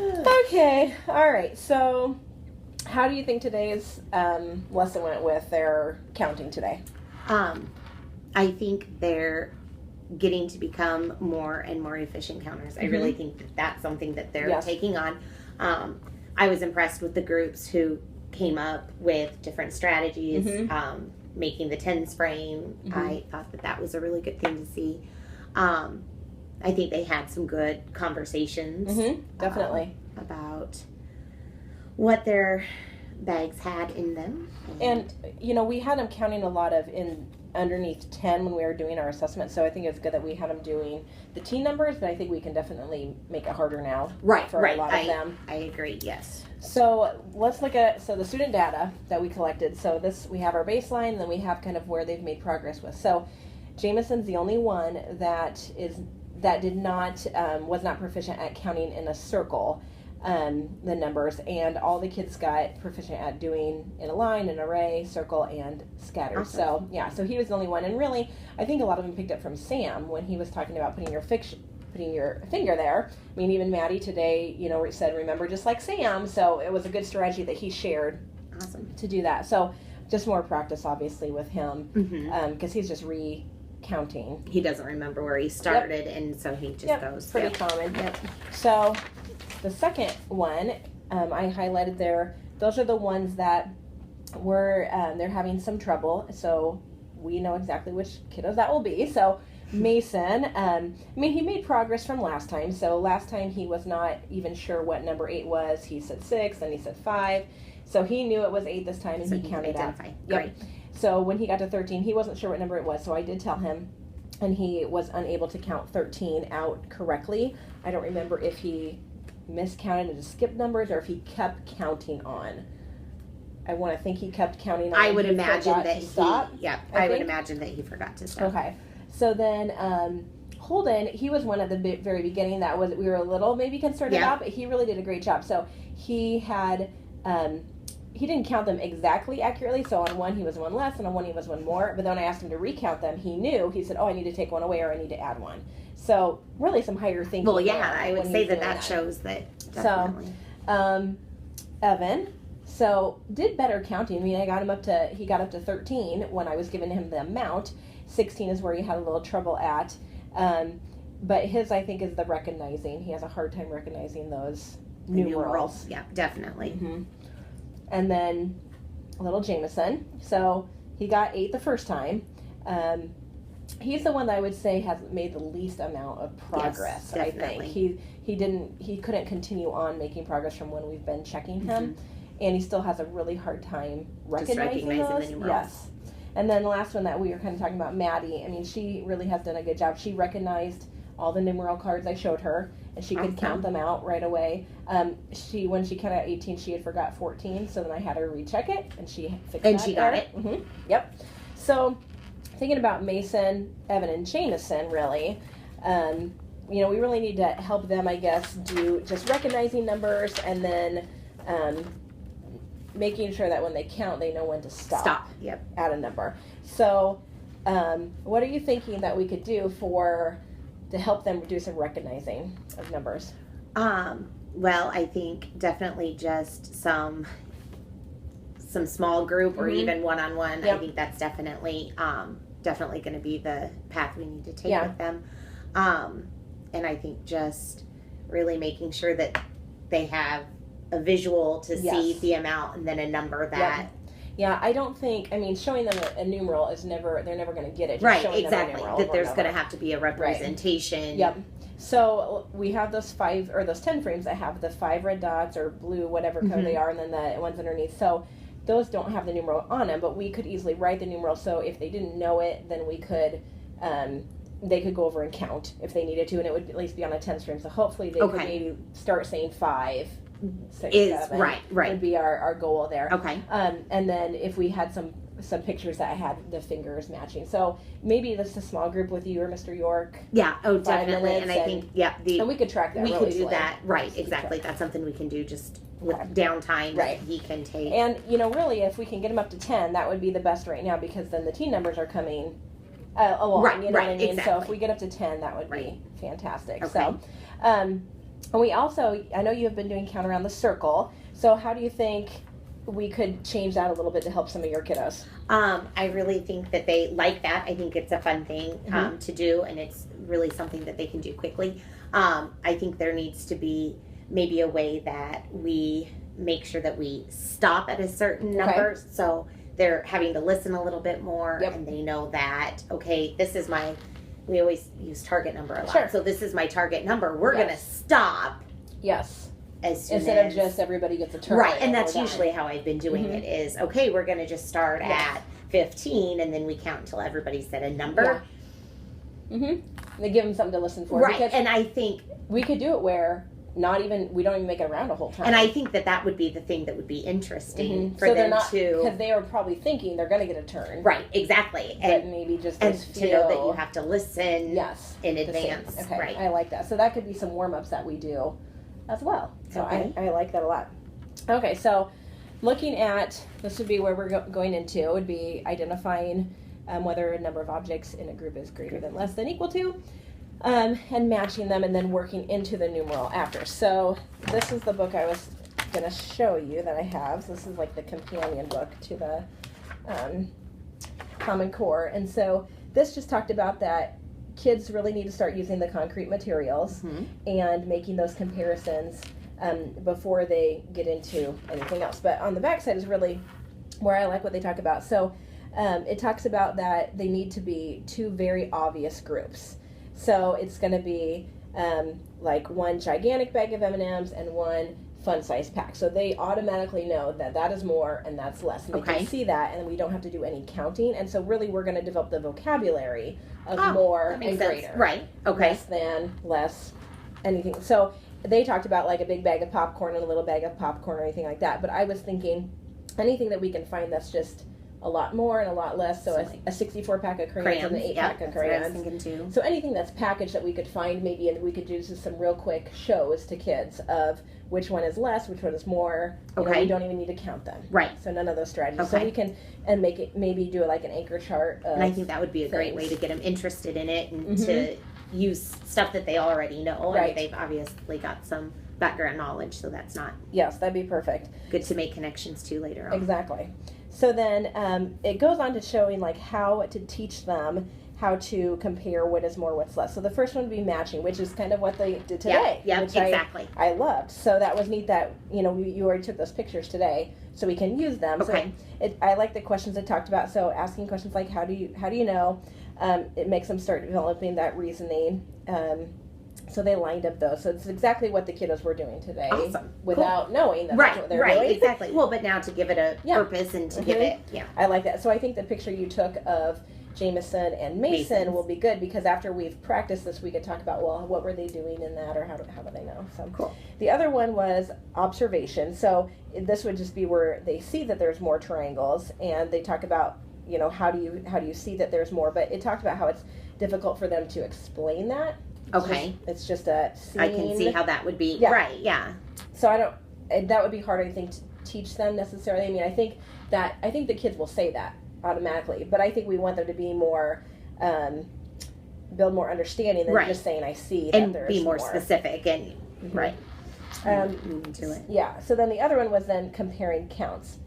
Okay, all right. So, how do you think today's lesson went with their counting today? I think they're getting to become more and more efficient counters. I really think that that's something that they're taking on. I was impressed with the groups who came up with different strategies, making the tens frame. I thought that that was a really good thing to see. I think they had some good conversations. Definitely. About what their bags had in them. And, you know, we had them counting a lot of in underneath 10 when we were doing our assessment, so I think it's good that we had them doing the teen numbers, but I think we can definitely make it harder now for a lot of them. I agree, yes. So let's look at the student data that we collected. So we have our baseline, and then we have kind of where they've made progress with. So Jameson's the only one that was not proficient at counting in a circle. The numbers, and all the kids got proficient at doing in a line, an array, circle, and scatter. Awesome. So he was the only one, and really, I think a lot of them picked up from Sam when he was talking about putting your finger there. I mean, even Maddie today, said, remember just like Sam, so it was a good strategy that he shared. Awesome. To do that. So just more practice, obviously, with him, because he's just recounting. He doesn't remember where he started, and so he just goes. Pretty common. So the second one I highlighted there, those are the ones that were, they're having some trouble. So we know exactly which kiddos that will be. So Mason, he made progress from last time. So last time he was not even sure what number 8 was. He said 6, then he said 5. So he knew it was 8 this time, and so he counted out. Great. So when he got to 13, he wasn't sure what number it was. So I did tell him, and he was unable to count 13 out correctly. I don't remember if he miscounted and just skipped numbers, or if he kept counting on. I want to think he kept counting on. I would imagine that he stopped. I would imagine that he forgot to stop. Okay. So then Holden, he was one at the very beginning that we were a little maybe concerned about, but he really did a great job. So he had he didn't count them exactly accurately. So on one he was one less, and on one he was one more. But then when I asked him to recount them, he knew. He said, "Oh, I need to take one away, or I need to add one." So really some higher thinking. Well, yeah, I would say that shows that definitely. So, Evan, did better counting. I mean, he got up to 13 when I was giving him the amount. 16 is where he had a little trouble at. But his, I think, is the recognizing. He has a hard time recognizing those numerals. Yeah, definitely. Mm-hmm. And then little Jameson. So he got 8 the first time. He's the one that I would say has made the least amount of progress. Yes, definitely. I think he couldn't continue on making progress from when we've been checking him, and he still has a really hard time recognizing those. The numerals. Yes. And then the last one that we were kind of talking about, Maddie. I mean, she really has done a good job. She recognized all the numeral cards I showed her, and she could count them out right away. When she counted out 18, she had forgot 14, so then I had her recheck it, and she fixed and she got it. Mm-hmm. Yep. So thinking about Mason, Evan, and Jameson, really, we really need to help them, I guess, do just recognizing numbers, and then making sure that when they count, they know when to stop. Yep. At a number. So what are you thinking that we could do to help them do some recognizing of numbers? Well, I think definitely just some small group or even one-on-one. Yep. I think that's definitely going to be the path we need to take with them. And I think just really making sure that they have a visual to see the amount and then a number that... Yep. Yeah, I don't think, showing them a numeral is they're never going to get it. Just right, exactly. That there's going to have to be a representation. Right. Yep. So we have those 10 frames that have the 5 red dots or blue, whatever color they are, and then the ones underneath. So those don't have the numeral on them, but we could easily write the numeral. So if they didn't know it, then we could, they could go over and count if they needed to, and it would at least be on a 10th frame. So hopefully they could maybe start saying 5. 6, 7 right would be our goal there. Okay. And then if we had some pictures that had the fingers matching, so maybe this is a small group with you or Mr. York. Yeah. Oh, definitely. And I think and we could track that. We really could do easily. that. Right. Exactly. That's something we can do just with downtime that he can take. And really, if we can get him up to 10, that would be the best right now, because then the teen numbers are coming along. Right. You know what I mean? Exactly. So if we get up to 10, that would be fantastic. Okay. So. And we also, I know you have been doing count around the circle. So how do you think we could change that a little bit to help some of your kiddos? I really think that they like that. I think it's a fun thing to do, and it's really something that they can do quickly. I think there needs to be maybe a way that we make sure that we stop at a certain number. So they're having to listen a little bit more, and they know that, okay, this is my, we always use target number a lot. Sure. So this is my target number. We're going to stop. Yes. As soon Instead as, of just everybody gets a turn. Right, and that's usually how I've been doing it is, okay, we're going to just start at 15, and then we count until everybody's at a number. They give them something to listen for. Right, and I think we could do it where we don't even make it around a whole time. And I think that would be the thing that would be interesting for so them to, because they are probably thinking they're going to get a turn. Right, exactly. And maybe just to know that you have to listen in advance. Okay, right. I like that. So that could be some warm-ups that we do as well. So I like that a lot. Okay, so looking at, this would be where we're going into, would be identifying whether a number of objects in a group is greater than, less than, equal to, and matching them, and then working into the numeral after. So this is the book I was going to show you that I have. So this is like the companion book to the Common Core. And so this just talked about that kids really need to start using the concrete materials and making those comparisons before they get into anything else. But on the back side is really where I like what they talk about. So it talks about that they need to be two very obvious groups. So it's going to be like one gigantic bag of M&Ms and one fun-sized pack. So they automatically know that that is more and that's less. And they can see that, and we don't have to do any counting. And so really we're going to develop the vocabulary of more and greater. Right. Okay. Less than, less, anything. So they talked about like a big bag of popcorn and a little bag of popcorn or anything like that. But I was thinking anything that we can find that's just a lot more and a lot less. So a 64 pack of crayons and an 8 pack of crayons. What I was thinking too. So anything that's packaged that we could find maybe, and we could do some real quick shows to kids of which one is less, which one is more. You know, we don't even need to count them. Right. So none of those strategies. So we can, and make it, maybe do like an anchor chart of and I think that would be a great way to get them interested in it and to use stuff that they already know. Right. And they've obviously got some background knowledge, so that's not. Yes, that'd be perfect. Good to make connections to later on. Exactly. So then it goes on to showing like how to teach them how to compare what is more, what's less. So the first one would be matching, which is kind of what they did today. Yeah, which exactly. I loved. So that was neat that, you know, you already took those pictures today, so we can use them. Okay. So I like the questions it talked about. So asking questions like, how do you know? It makes them start developing that reasoning. So they lined up those. So it's exactly what the kiddos were doing today. Awesome. Without knowing that that's what they're doing. Right, exactly. Well, but now to give it a purpose and to give it, I like that. So I think the picture you took of Jameson and Mason will be good, because after we've practiced this, we could talk about, well, what were they doing in that, or how do they know? So cool. The other one was observation. So this would just be where they see that there's more triangles, and they talk about, you know, how do you see that there's more? But it talked about how it's difficult for them to explain that. It's just a scene. I can see how that would be. Yeah. Right, yeah. So that would be hard, I think, to teach them necessarily. I mean, I think the kids will say that automatically, but I think we want them to be more, build more understanding than just saying, I see that and there's be more specific and, right. To it. Yeah, so then the other one was then comparing counts.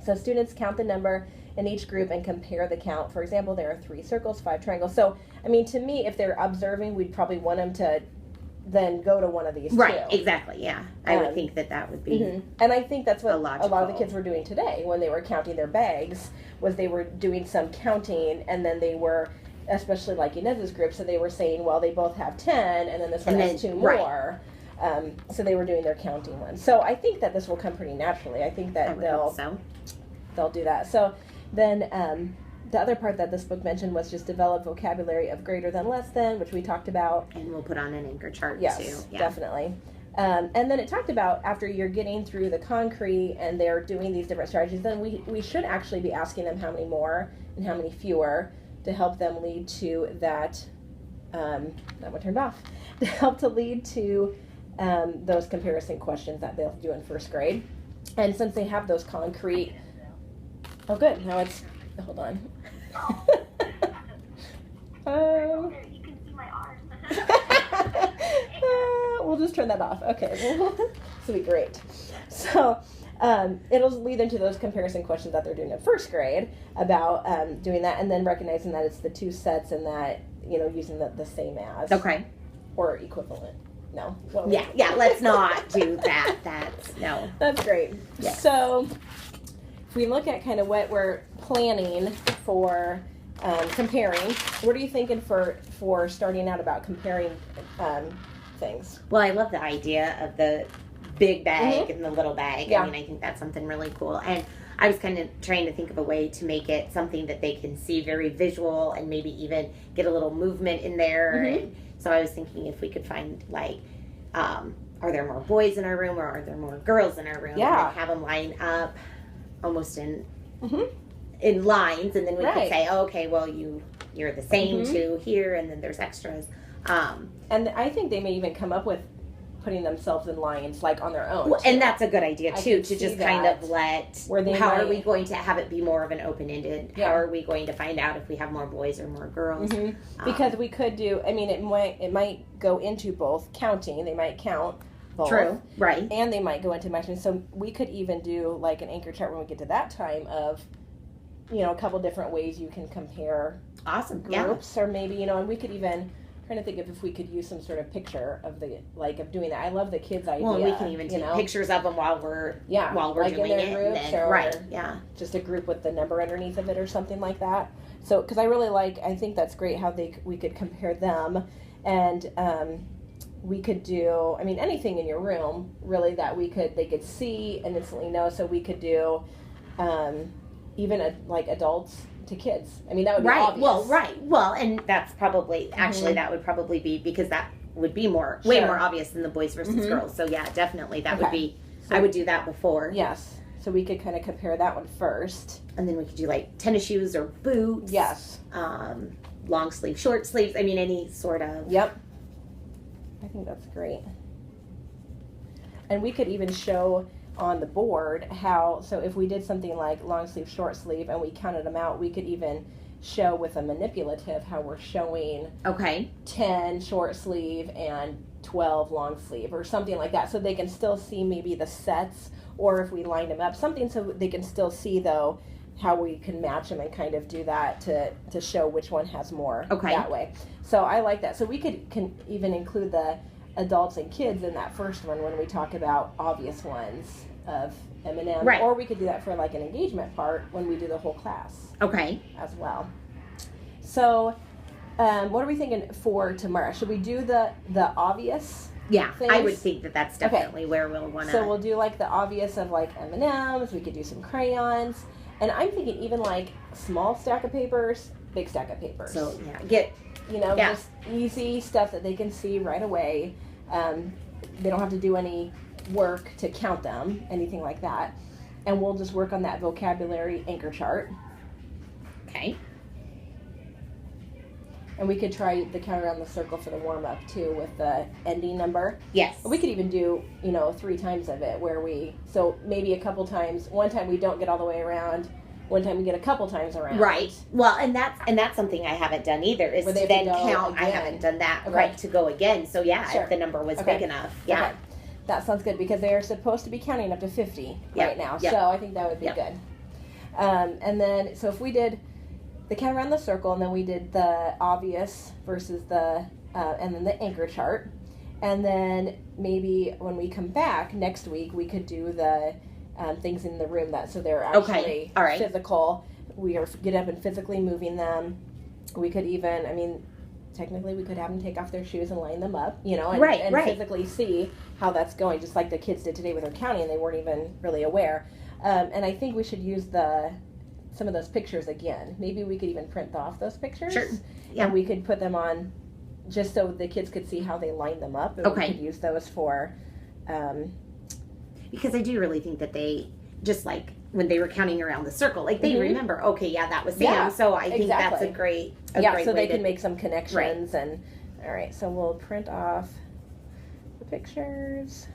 So students count the number in each group and compare the count. For example, there are 3 circles, 5 triangles. So, I mean, to me, if they're observing, we'd probably want them to then go to one of these Right, two. exactly, yeah. I would think that would be And I think that's what a lot of the kids logical. were doing today when they were counting their bags, was they were doing some counting, and then they were, especially like Inez's group, so they were saying, well, they both have 10, and then this one has 2 more. So they were doing their counting one. So I think that this will come pretty naturally. I think that they'll do that. So then the other part that this book mentioned was just develop vocabulary of greater than, less than, which we talked about. And we'll put on an anchor chart too. Yes, definitely. And then it talked about after you're getting through the concrete and they're doing these different strategies, then we should actually be asking them how many more and how many fewer to help them lead to that, that one turned off, to help to lead to those comparison questions that they'll do in first grade. And since they have those concrete, oh good, now it's, hold on. we'll just turn that off. Okay, this will be great. So it'll lead into those comparison questions that they're doing in first grade about doing that, and then recognizing that it's the two sets and that, using the same as. Okay. Or equivalent. No. Yeah, let's not do that. No. That's great. Yes. So if we look at kind of what we're planning for comparing, what are you thinking for starting out about comparing things? Well, I love the idea of the big bag and the little bag. Yeah. I mean, I think that's something really cool. And I was kind of trying to think of a way to make it something that they can see, very visual, and maybe even get a little movement in there. And so I was thinking if we could find, like, are there more boys in our room or are there more girls in our room? Yeah. And have them line up almost in lines, and then we could say, oh, okay, well, you're the same too here, and then there's extras. And I think they may even come up with putting themselves in lines, like, on their own. Well, and that's a good idea too, to just kind of are we going to have it be more of an open-ended? Yeah. How are we going to find out if we have more boys or more girls? Because we could do, I mean, it might go into both counting. They might count both. True, right. And they might go into measuring. So we could even do like an anchor chart when we get to that time of, a couple different ways you can compare awesome groups, or maybe, and we could even trying to think of if we could use some sort of picture of of doing that. I love the kids' idea. Well, we can even take pictures of them while we're like doing in their it. Groups, and then, or just a group with the number underneath of it or something like that. So, because I think that's great how we could compare them, and we could do, I mean, anything in your room really that they could see and instantly know. So we could do even like adults to kids. I mean, that would be obvious. Well, and that's probably, actually, that would probably be, because that would be way more obvious than the boys versus girls. So yeah, definitely, that would be, I would do that before. Yes. So we could kind of compare that one first. And then we could do like tennis shoes or boots. Yes. Long sleeve, short sleeves. I mean, any sort of. Yep. I think that's great. And we could even show on the board so if we did something like long sleeve, short sleeve, and we counted them out, we could even show with a manipulative how we're showing 10 short sleeve and 12 long sleeve or something like that, so they can still see maybe the sets, or if we line them up, something so they can still see though how we can match them and kind of do that to show which one has more that way. So I like that. So we can even include the adults and kids in that first one when we talk about obvious ones of M&M. Right. Or we could do that for like an engagement part when we do the whole class. As well. So what are we thinking for tomorrow? Should we do the obvious things? I would think that's definitely where we'll want to. So we'll do like the obvious of like M&Ms. We could do some crayons. And I'm thinking even like small stack of papers, big stack of papers. So just easy stuff that they can see right away. They don't have to do any work to count them, anything like that. And we'll just work on that vocabulary anchor chart. Okay. And we could try the count around the circle for the warm-up too with the ending number. Yes. We could even do, 3 times of it so maybe a couple times. One time we don't get all the way around. One time we get a couple times around. Right. Well, and that's something I haven't done either, is to then count. Again. I haven't done that, right, to go again. So if the number was big enough. Yeah. Okay. That sounds good, because they are supposed to be counting up to 50 right now. Yep. So I think that would be good. And then, so if we did the count around the circle, and then we did the obvious versus the, and then the anchor chart. And then maybe when we come back next week, we could do the things in the room so they're actually physical. We are get up and physically moving them. We could even, technically we could have them take off their shoes and line them up, and physically see how that's going, just like the kids did today with their counting, and they weren't even really aware. And I think we should use some of those pictures again. Maybe we could even print off those pictures. Sure. Yeah. And we could put them on just so the kids could see how they line them up. And we could use those for... because I do really think that they, just like when they were counting around the circle, like they remember, that was Sam. Yeah, so I think that's a great so they can make some connections. Right. And all right, so we'll print off the pictures.